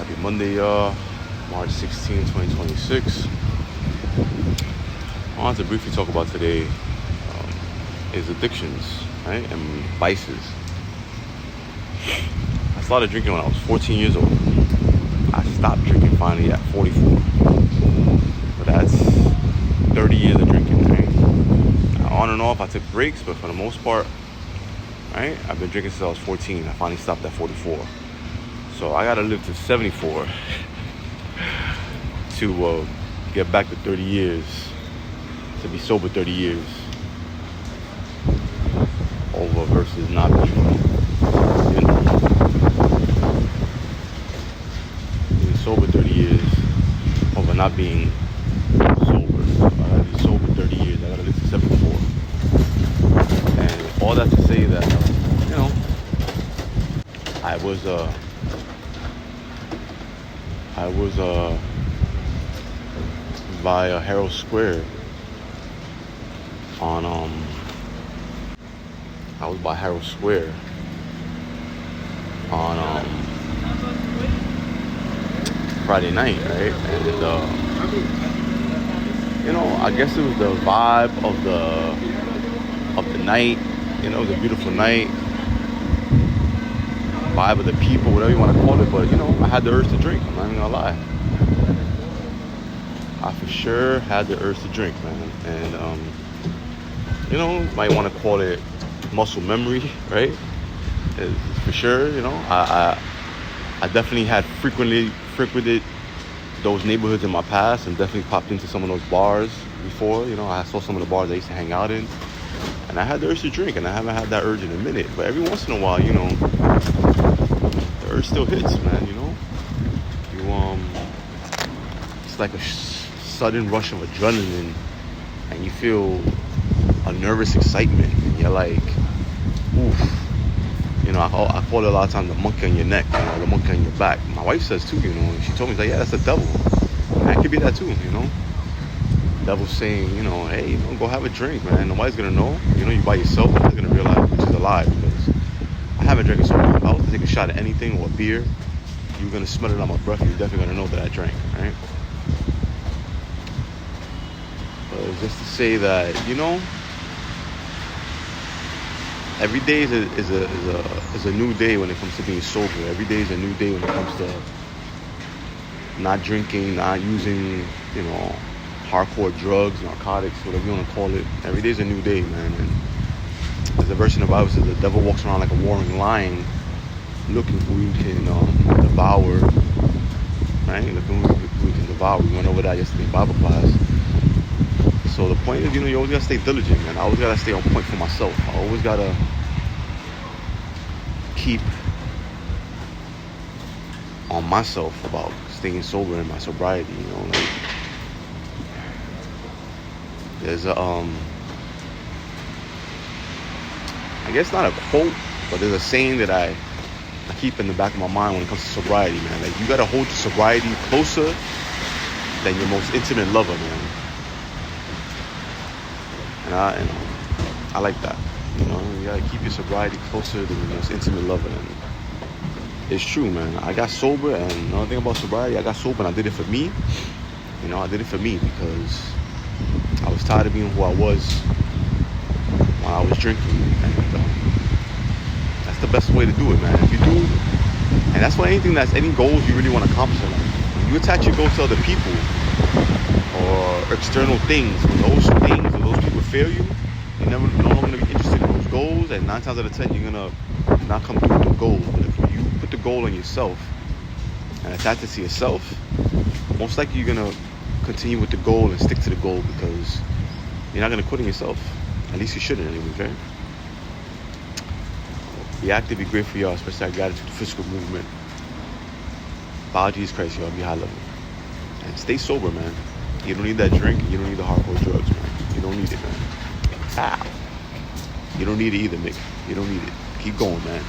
Happy Monday, y'all. March 16, 2026. I wanted to briefly talk about today is addictions, right? And vices. I started drinking when I was 14 years old. I stopped drinking finally at 44. But that's 30 years of drinking, right? On and off, I took breaks, but for the most part, right? I've been drinking since I was 14. I finally stopped at 44. So I gotta live to 74 to get back to 30 years, to be sober 30 years over versus not being, you know, being sober 30 years over not being sober. So I gotta be sober 30 years. I gotta live to 74. And all that to say that, you know, I was by Herald Square on I was by Herald Square on Friday night, right? And you know, I guess it was the vibe of the night. You know, it was a beautiful night. Vibe of the people, whatever you want to call it, but you know, I had the urge to drink. I'm not even gonna lie. I for sure had the urge to drink, man. And you know, might want to call it muscle memory, right? It's for sure, you know. I definitely had frequented those neighborhoods in my past, and definitely popped into some of those bars before. You know, I saw some of the bars I used to hang out in, and I had the urge to drink, and I haven't had that urge in a minute. But every once in a while, you know, the urge still hits, man. You know, it's like a sudden rush of adrenaline, and you feel a nervous excitement, and you're like, oof. You know, I call it a lot of times the monkey on your neck, you know, the monkey on your back. My wife says too, you know, she told me, like, yeah, that's the devil. And that could be that too, you know. The devil's saying, you know, hey, you know, go have a drink, man. Nobody's gonna know. You know, you by yourself, nobody's gonna realize, which is a lie, because I haven't drank in so long. If I was to take a shot at anything or a beer, you're gonna smell it on my breath, and you're definitely gonna know that I drank, right? But just to say that, you know, every day is a new day when it comes to being sober. Every day is a new day when it comes to not drinking, not using, you know, hardcore drugs, narcotics, whatever you want to call it. Every day is a new day, man. And there's a verse in the Bible that says the devil walks around like a roaring lion, looking who he can devour. Right? Looking who he can devour. We went over that yesterday in Bible class. So the point is, you know, you always gotta stay diligent, man. I always gotta stay on point for myself. I always gotta keep on myself about staying sober and my sobriety, you know. Like, there's a I guess not a quote, but there's a saying that I keep in the back of my mind when it comes to sobriety, man. Like, you gotta hold your sobriety closer than your most intimate lover, man. And I like that. You know, you gotta keep your sobriety closer than your most intimate lover. And it's true, man. I got sober, and another thing about sobriety, I got sober and I did it for me. You know, I did it for me because I was tired of being who I was when I was drinking. And that's the best way to do it, man. If you do, and that's why any goals you really want to accomplish in life, when you attach your goals to other people or external things, when those things or those people fail you, you're no longer going to be interested in those goals, and 9 times out of 10 you're going to not come through with the goals. But if you put the goal on yourself and attach it to yourself, most likely you're going to continue with the goal and stick to the goal, because you're not going to quit on yourself. At least you shouldn't anyways, right? Be active, be grateful, y'all, especially our gratitude to physical movement. Bow Jesus Christ, y'all, be high level. And stay sober, man. You don't need that drink, you don't need the hardcore drugs, man. You don't need it, man. You don't need it either, Mick. You don't need it. Keep going, man.